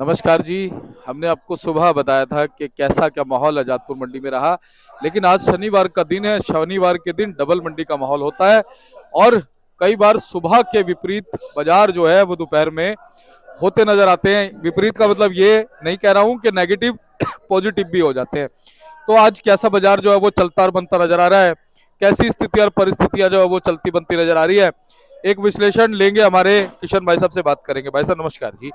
नमस्कार जी। हमने आपको सुबह बताया था कि कैसा क्या माहौल आजादपुर मंडी में रहा, लेकिन आज शनिवार का दिन है। शनिवार के दिन डबल मंडी का माहौल होता है और कई बार सुबह के विपरीत बाजार जो है वो दोपहर में होते नजर आते हैं। विपरीत का मतलब ये नहीं कह रहा हूं कि नेगेटिव पॉजिटिव भी हो जाते हैं। तो आज कैसा बाजार जो है वो चलता और बनता नजर आ रहा है, कैसी स्थिति और परिस्थितियां जो है वो चलती बनती नजर आ रही है, एक विश्लेषण लेंगे। हमारे किशन भाई साहब से बात करेंगे। भाई साहब नमस्कार जी।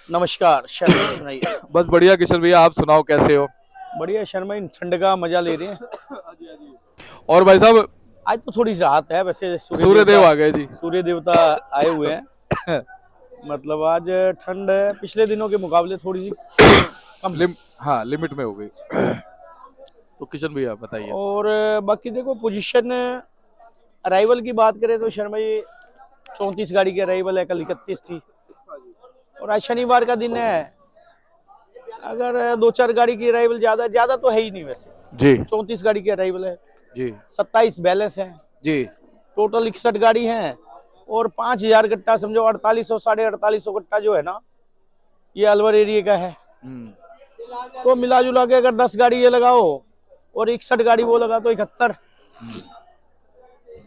नमस्कार शर्मा जी, सुनाइए। बस बढ़िया किशन भैया, आप सुनाओ कैसे हो? बढ़िया शर्मा जी, ठंड का मजा ले रहे हैं। और भाई साहब आज तो थोड़ी राहत है, वैसे सूर्य देव आ गए जी। सूर्य देवता आए हुए हैं। मतलब आज ठंड है, पिछले दिनों के मुकाबले थोड़ी सी कम है। हाँ, लिमिट में हो गई। तो किशन भैया बताइए। और बाकी देखो पोजीशन, अराइवल की बात करें तो शर्मा जी 34 गाड़ी की अराइवल है, कल 31 थी। और आज शनिवार का दिन है, अगर 2-4 गाड़ी की अराइवल ज्यादा ज्यादा तो है ही नहीं वैसे। जी 34 गाड़ी की अराइवल है, जी 27 बैलेंस है, जी टोटल 61 गाड़ी है। और 5,000 गट्टा समझो, 4800 4800 गट्टा जो है ना, ये अलवर एरिया का है। तो मिला जुला के अगर 10 गाड़ी ये लगाओ और 61 गाड़ी वो लगा तो 71,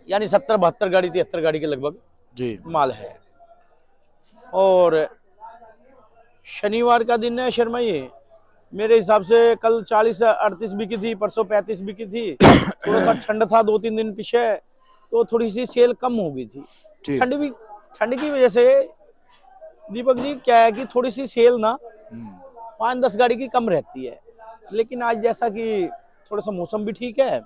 यानी 70-72 गाड़ी 73 गाड़ी के लगभग जी माल है। और शनिवार का दिन है शर्मा, ये मेरे हिसाब से कल 40-38 बिकी थी, परसों 35 बिकी थी। थोड़ा सा ठंड था 2-3 दिन पीछे, तो थोड़ी सी सेल कम हो गई थी। जी। ठंड की वजह से दीपक जी क्या है कि थोड़ी सी सेल ना 5-10 गाड़ी की कम रहती है। लेकिन आज जैसा कि थोड़ा सा मौसम भी ठीक है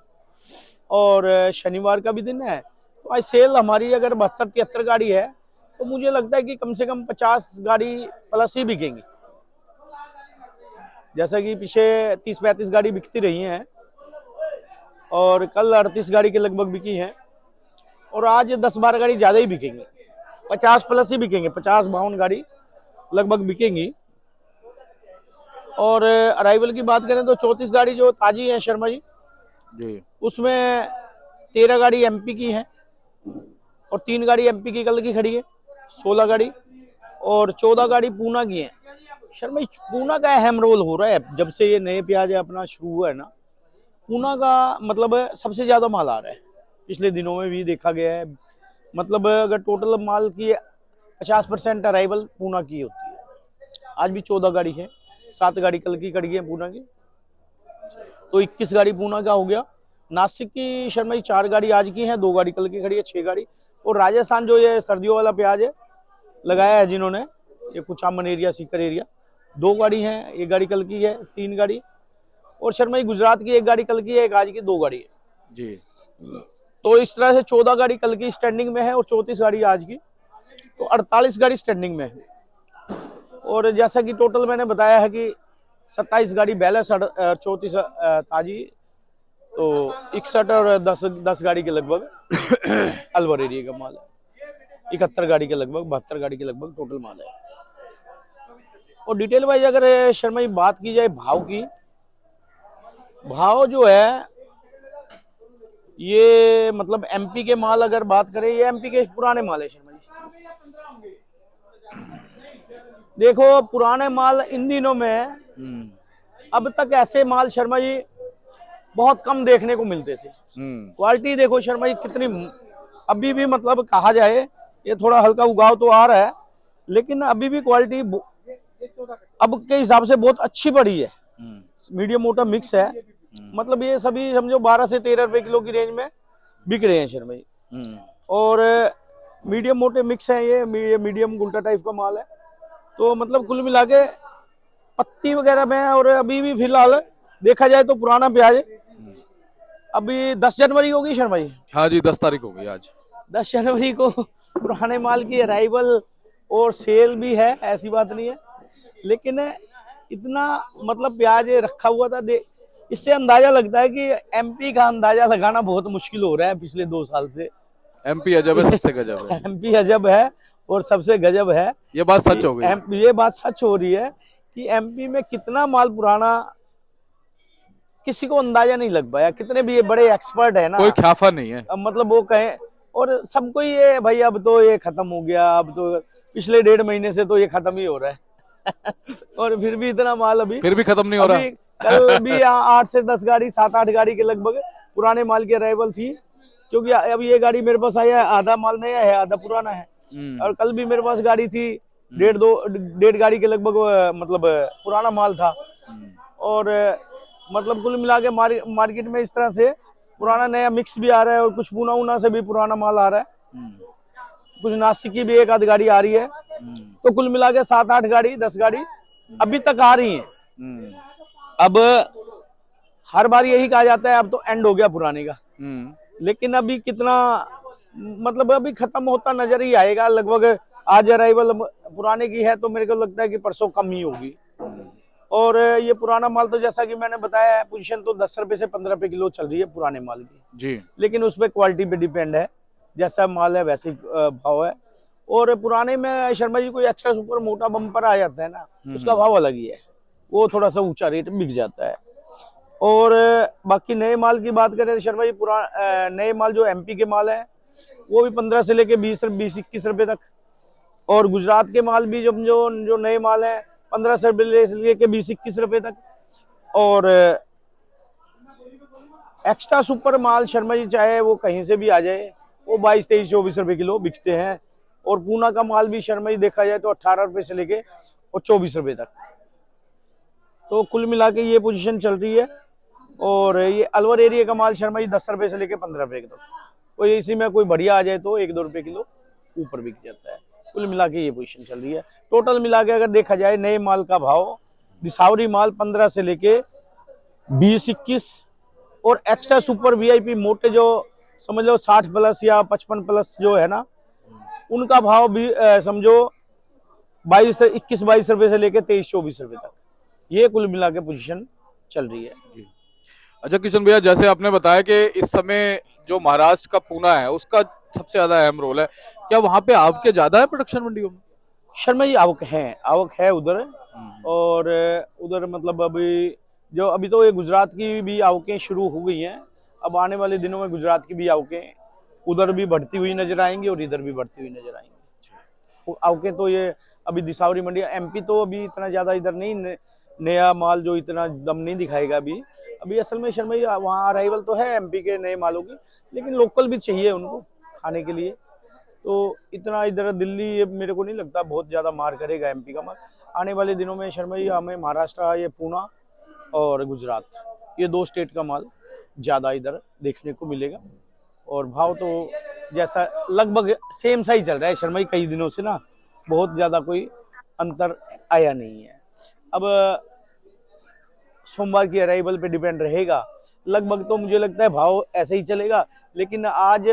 और शनिवार का भी दिन है, तो आज सेल हमारी अगर 72-73 गाड़ी है, तो मुझे लगता है कि कम से कम 50 गाड़ी प्लस ही बिकेंगी। जैसा कि पीछे 30-35 गाड़ी बिकती रही हैं और कल 38 गाड़ी के लगभग बिकी हैं, और आज 10-12 गाड़ी ज्यादा ही बिकेंगी, 50 प्लस ही बिकेंगे, 50-52 गाड़ी लगभग बिकेंगी। और अराइवल की बात करें तो 34 गाड़ी जो ताजी है शर्मा जी, जी उसमें 13 गाड़ी एमपी की है और 3 गाड़ी एमपी की कल की खड़ी है, 16 गाड़ी। और 14 गाड़ी पूना की है। शर्मा जी पूना का अहम रोल हो रहा है, जब से ये नए प्याज अपना शुरू हुआ है ना, पूना का मतलब सबसे ज्यादा माल आ रहा है। पिछले दिनों में भी देखा गया है, मतलब अगर टोटल माल की 50% अराइवल पूना की होती है। आज भी 14 गाड़ी है, 7 गाड़ी कल की खड़ी है पूना की, तो 21 गाड़ी पूना का हो गया। नासिक की शर्मा जी 4 गाड़ी आज की है, 2 गाड़ी कल की खड़ी है, 6 गाड़ी। और राजस्थान जो ये सर्दियों वाला प्याज है लगाया है जिन्होंने, ये कुचामन एरिया, सीकर एरिया, 2 गाड़ी है, 1 गाड़ी कल की है, 3 गाड़ी। और शर्मा जी गुजरात की 1 गाड़ी कल की है, 1 आज की, 2 गाड़ी है। जी तो इस तरह से 14 गाड़ी कल की स्टैंडिंग में है और 34 गाड़ी आज की, तो 48 गाड़ी स्टैंडिंग में है। और जैसा कि टोटल मैंने बताया है कि 27 गाड़ी बैलेंस, 34 ताजी, तो 61 और 10 गाड़ी के लगभग अलवर एरिया का माल है। 71 गाड़ी के लगभग, 72 गाड़ी के लगभग टोटल माल है। और डिटेल वाइज अगर शर्मा जी बात की जाए भाव की, भाव जो है ये मतलब एमपी के माल अगर बात करें, ये एमपी के पुराने माल है शर्मा जी। देखो पुराने माल इन दिनों में, अब तक ऐसे माल शर्मा जी बहुत कम देखने को मिलते थे। क्वालिटी देखो शर्मा जी कितनी, अभी भी मतलब कहा जाए ये थोड़ा हल्का उगाव तो आ रहा है, लेकिन अभी भी क्वालिटी अब के हिसाब से बहुत अच्छी पड़ी है। मीडियम मोटा मिक्स है, मतलब ये सभी समझो 12 से 13 रुपए किलो की रेंज में बिक रहे हैं शर्मा जी। और मीडियम मोटे मिक्स है, ये मीडियम गुल्टा टाइप का माल है। तो मतलब कुल मिला के पत्ती वगैरह में, और अभी भी फिलहाल देखा जाए तो पुराना प्याज अभी 10 जनवरी होगी शर्मा जी। हाँ जी, 10 तारीख हो गई आज। 10 जनवरी को पुराने माल की अराइवल और सेल भी है, ऐसी बात नहीं है। लेकिन इतना मतलब प्याज रखा हुआ था, इससे अंदाजा लगता है कि एमपी का अंदाजा लगाना बहुत मुश्किल हो रहा है पिछले 2 साल से। एमपी अजब है, सबसे गजब है। एमपी अजब है और सबसे गजब है, ये बात सच हो गई। ये बात सच हो रही है कि एमपी में कितना माल पुराना किसी को अंदाजा नहीं लग पाया। कितने भी ये बड़े एक्सपर्ट है ना, कोई ख्याफा नहीं है। अब मतलब वो कहें, और सबको ये भाई अब तो ये खत्म हो गया, अब तो पिछले 1.5 महीने से तो ये खत्म ही हो रहा है। और फिर भी इतना माल अभी फिर भी खत्म नहीं हो रहा। अभी कल भी 8 से 10 गाड़ी 7-8 गाड़ी के लगभग पुराने माल की अराइवल थी, क्योंकि अब ये गाड़ी मेरे पास आया है, आधा माल नया है आधा पुराना है। और कल भी मेरे पास गाड़ी थी, डेढ़ गाड़ी के लगभग मतलब पुराना माल था। और मतलब कुल मिला के मार्केट में इस तरह से पुराना नया मिक्स भी आ रहा है, और कुछ पूना ऊना से भी पुराना माल आ रहा है, कुछ नासिक की भी एक आध गाड़ी आ रही है। तो कुल मिला के 7-8 गाड़ी 10 गाड़ी अभी तक आ रही हैं। अब हर बार यही कहा जाता है अब तो एंड हो गया पुराने का, लेकिन अभी कितना मतलब अभी खत्म होता नजर ही आएगा। लगभग आज अराइवल पुराने की है तो मेरे को लगता है कि परसों कम ही होगी। और ये पुराना माल तो जैसा कि मैंने बताया है, पोजीशन तो 10 रुपए से 15 रुपए किलो चल रही है पुराने माल की जी, लेकिन उस पर क्वालिटी पे डिपेंड है, जैसा माल है वैसे भाव है। और पुराने में शर्मा जी कोई एक्स्ट्रा सुपर मोटा बम्पर आ जाता है ना, उसका भाव अलग ही है, वो थोड़ा सा ऊंचा रेट बिक जाता है। और बाकी नए माल की बात करें तो शर्मा जी नए माल जो एमपी के माल है वो भी 15 से लेके 20-21 रुपए तक। और गुजरात के माल भी जो नए माल है 15 से लेके 20-21 रुपए तक। और एक्स्ट्रा सुपर माल शर्मा जी चाहे वो कहीं से भी आ जाए वो 22-23-24 रुपए किलो बिकते हैं। और पूना का माल भी शर्मा जी देखा जाए तो 18 रुपए से लेके और 24 रुपए तक। तो कुल मिला के ये पोजीशन चल रही है। और ये अलवर एरिया का माल शर्मा जी 10 रुपए से लेके 15 रुपए तक, तो इसी में कोई बढ़िया आ जाए तो 1-2 रुपए किलो ऊपर बिक जाता है। कुल मिला के ये पोजीशन चल रही है। टोटल मिला के अगर देखा जाए नए माल का भाव दिसावरी माल 15 से लेके 20-21 और एक्स्ट्रा सुपर वीआईपी मोटे जो समझ लो 60 प्लस या 55 प्लस जो है ना, उनका भाव भी समझो 21-22 रुपए से लेके 23-24 रुपए तक, ये कुल मिला के पोजीशन चल रही है। अच्छा किशन भैया, जैसे आपने बताया कि इस समय जो महाराष्ट्र का पूना है उसका सबसे ज्यादा अहम रोल है, क्या वहां पे आपके ज्यादा है प्रोडक्शन मंडियों में? शर्मा जी आवक है उधर। और उधर मतलब अभी तो ये गुजरात की भी आवकें शुरू हो गई हैं। अब आने वाले दिनों में गुजरात की भी आवकें उधर भी बढ़ती हुई नजर आएंगी और इधर भी बढ़ती हुई नजर आएंगी। आवकें तो ये अभी दिसावरी मंडी एमपी तो अभी इतना ज्यादा इधर नहीं, नया माल जो इतना दम नहीं दिखाएगा अभी असल में शर्मा जी वहाँ अराइवल तो है एमपी के नए मालों की, लेकिन लोकल भी चाहिए उनको खाने के लिए। तो इतना इधर दिल्ली ये मेरे को नहीं लगता बहुत ज्यादा मार करेगा एमपी का माल। आने वाले दिनों में शर्मा जी हमें महाराष्ट्र, ये पूना और गुजरात, ये 2 स्टेट का माल ज्यादा इधर देखने को मिलेगा। और भाव तो जैसा लगभग सेम सा ही चल रहा है शर्मा जी, कई दिनों से ना बहुत ज्यादा कोई अंतर आया नहीं है। अब सोमवार की अराइवल पे डिपेंड रहेगा, लगभग तो मुझे लगता है भाव ऐसे ही चलेगा। लेकिन आज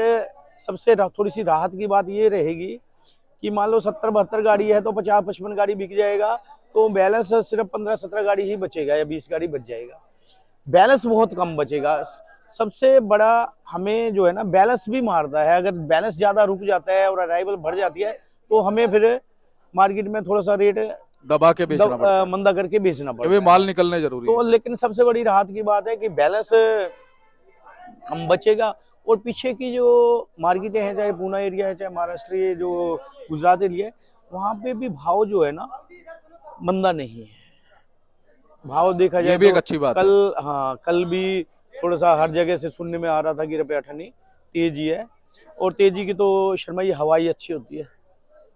सबसे थोड़ी सी राहत की बात ये रहेगी कि मान लो 70-72 गाड़ी है तो 50-55 गाड़ी बिक जाएगा, तो बैलेंस सिर्फ 15-17 गाड़ी ही बचेगा या 20 गाड़ी बच जाएगा, बैलेंस बहुत कम बचेगा। सबसे बड़ा हमें जो है ना बैलेंस भी मारता है, अगर बैलेंस ज्यादा रुक जाता है और अराइवल बढ़ जाती है तो हमें फिर मार्केट में थोड़ा सा रेट दबा के बेचना पड़ता है, मंदा करके बेचना पड़ता है, माल निकलने जरूरी तो है। लेकिन सबसे बड़ी राहत की बात है कि बैलेंस कम बचेगा। और पीछे की जो मार्केटें हैं, चाहे पूना एरिया है चाहे महाराष्ट्र जो गुजरात एरिया है, वहां पे भी भाव जो है ना मंदा नहीं है। भाव देखा जाए ये भी तो एक अच्छी बात कल कल भी थोड़ा सा हर जगह से सुनने में आ रहा था कि रुपया अठन्नी तेजी है। और तेजी की तो शर्मा जी हवाई अच्छी होती है,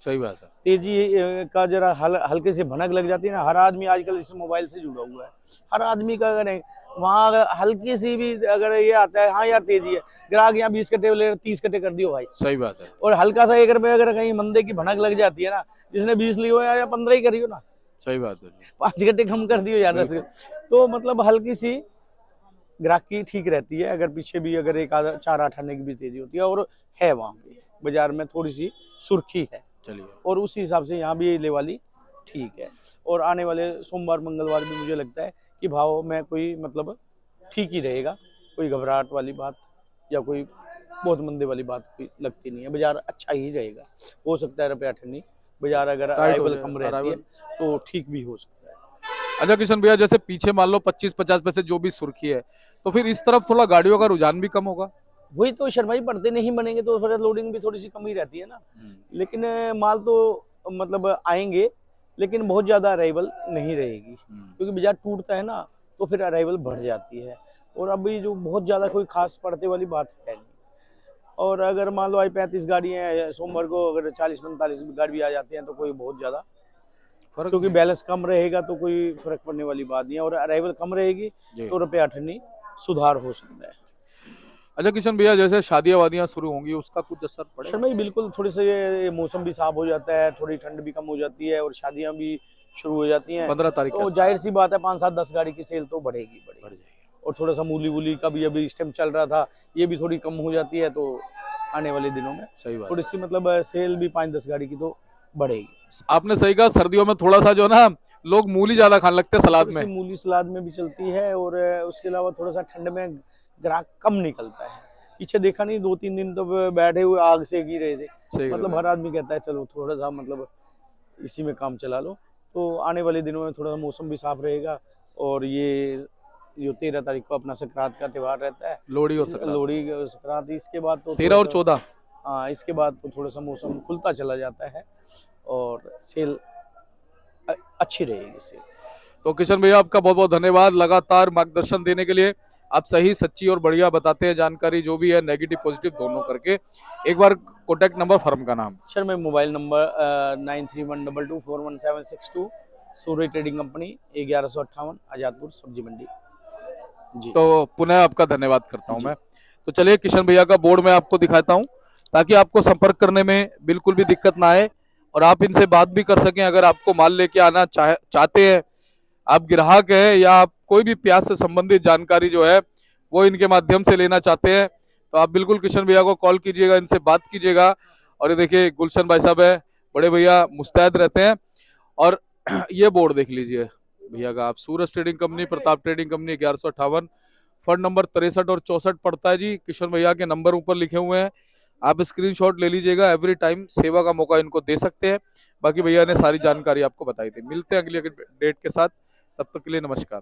सही बात है। तेजी का जरा हल्के से भनक लग जाती है ना, हर आदमी आजकल इस मोबाइल से जुड़ा हुआ है, हर आदमी का अगर वहाँ अगर हल्की सी भी अगर ये आता है हाँ यार तेजी है, ग्राहक यहाँ 20 कट्टे ले 30 कट्टे कर दियो भाई, सही बात है। और हल्का सा 1 रुपये अगर कहीं मंदे की भनक लग जाती है ना, जिसने 20 लियो या 15 ही करियो ना, सही बात है। 5 कट्टे कम कर दियो यार 10, तो मतलब हल्की सी ग्राहक की ठीक रहती है। अगर पीछे भी अगर 1-4-8 आने की भी तेजी होती है, और है वहाँ पे बाजार में थोड़ी सी सुर्खी है, चलिए, और उसी हिसाब से यहाँ भी ले वाली ठीक है। और आने वाले सोमवार मंगलवार भी मुझे लगता है कि भाव में कोई मतलब ठीक ही रहेगा, कोई घबराहट वाली बात या कोई बहुत मंदे वाली बात कोई लगती नहीं है, बाजार अच्छा ही रहेगा। हो सकता है रुपया अठन्नी बाजार अगर अराइवल कम रहती है तो ठीक भी हो सकता है। अच्छा किशन भैया, जैसे पीछे मान लो 25-50 पैसे जो भी सुर्खी है, तो फिर इस तरफ थोड़ा गाड़ियों का रुझान भी कम होगा। वही तो शर्मा जी, पड़ते नहीं बनेंगे तो थोड़ा लोडिंग भी थोड़ी सी कमी रहती है ना, लेकिन माल तो मतलब आएंगे, लेकिन बहुत ज़्यादा अराइवल नहीं रहेगी, क्योंकि बाजार टूटता है ना तो फिर अराइवल बढ़ जाती है। और अभी जो बहुत ज़्यादा कोई खास पड़ते वाली बात है नहीं। और अगर मान लो आज 35 गाड़ी हैं, सोमवार को अगर 40-45 गाड़ी भी आ जाती हैं तो कोई बहुत ज़्यादा, फर्क क्योंकि नहीं। बैलेंस कम रहेगा तो कोई फर्क पड़ने वाली बात नहीं है। और अराइवल कम रहेगी जी। तो रुपया अठन्नी सुधार हो सकता है। अच्छा किशन भैया, जैसे शादियां वादियां शुरू होंगी उसका कुछ असर पड़ेगा? शर्मा जी बिल्कुल, थोड़े से ये मौसम भी साफ हो जाता है, थोड़ी ठंड भी कम हो जाती है और शादियां भी शुरू हो जाती हैं, 15 तारीख के तो आसपास जाहिर सी बात है 5-7-10 गाड़ी की सेल तो बढ़ेगी बढ़ बढ़ेगी। जाएगी। और थोड़ा सा मूली वूली का भी अभी इस टाइम चल रहा था, ये भी थोड़ी कम हो जाती है, तो आने वाले दिनों में सही बात। थोड़ी सी मतलब सेल भी 5-10 गाड़ी की तो बढ़ेगी। आपने सही कहा, सर्दियों में थोड़ा सा जो है ना, लोग मूली ज्यादा खाने लगते हैं सलाद थोड़ी सी में। मूली सलाद में भी चलती है, और उसके अलावा थोड़ा सा ठंड में ग्राहक कम निकलता है। पीछे देखा नहीं, 2-3 दिन तो बैठे हुए आग सेक ही रहे थे, सही कह मतलब रहे हर हैं। आदमी कहता है चलो थोड़ा सा मतलब इसी में काम चला लो। तो आने वाले दिनों में थोड़ा सा मौसम भी साफ रहेगा। और ये जो 13 तारीख को अपना संक्रांत का त्यौहार रहता है, लोहड़ी और संक्रांत, लोहड़ी संक्रांत, इसके बाद तो 13 थोड़ा और सा, 14। हाँ इसके बाद तो थोड़ा सा मौसम खुलता चला जाता है और सेल अच्छी रहेगी सेल। तो किशन भैया आपका बहुत बहुत धन्यवाद लगातार मार्गदर्शन देने के लिए। आप सही सच्ची और बढ़िया बताते हैं जानकारी, जो भी है नेगेटिव पॉजिटिव दोनों करके। एक बार कॉन्टैक्ट नंबर, फर्म का नाम। सर मैं मोबाइल नंबर 9312241762, सूर्य ट्रेडिंग कंपनी, 1158 आजादपुर सब्जी मंडी। जी तो पुनः आपका धन्यवाद करता हूं जी। मैं। तो चलिए किशन भैया का बोर्ड मैं आपको दिखाता हूं, ताकि आपको संपर्क करने में बिल्कुल भी दिक्कत ना आए और आप इनसे बात भी कर सकें। अगर आपको माल लेके आना चाहते हैं, आप ग्राहक हैं, या आप कोई भी प्याज से संबंधित जानकारी जो है वो इनके माध्यम से लेना चाहते हैं, तो आप बिल्कुल किशन भैया को कॉल कीजिएगा, इनसे बात कीजिएगा। और ये देखिए गुलशन भाई साहब है, बड़े भैया मुस्तैद रहते हैं। और ये बोर्ड देख लीजिए भैया का, आप Suraj trading company, Pratap trading company, 1158, fund number 63 और 64 पड़ता है जी। किशन भैया के नंबर ऊपर लिखे हुए हैं, आप स्क्रीनशॉट ले लीजिएगा। एवरी टाइम सेवा का मौका इनको दे सकते हैं। बाकी भैया ने सारी जानकारी आपको बताई थी। मिलते हैं अगली डेट के साथ, तब तक के लिए नमस्कार।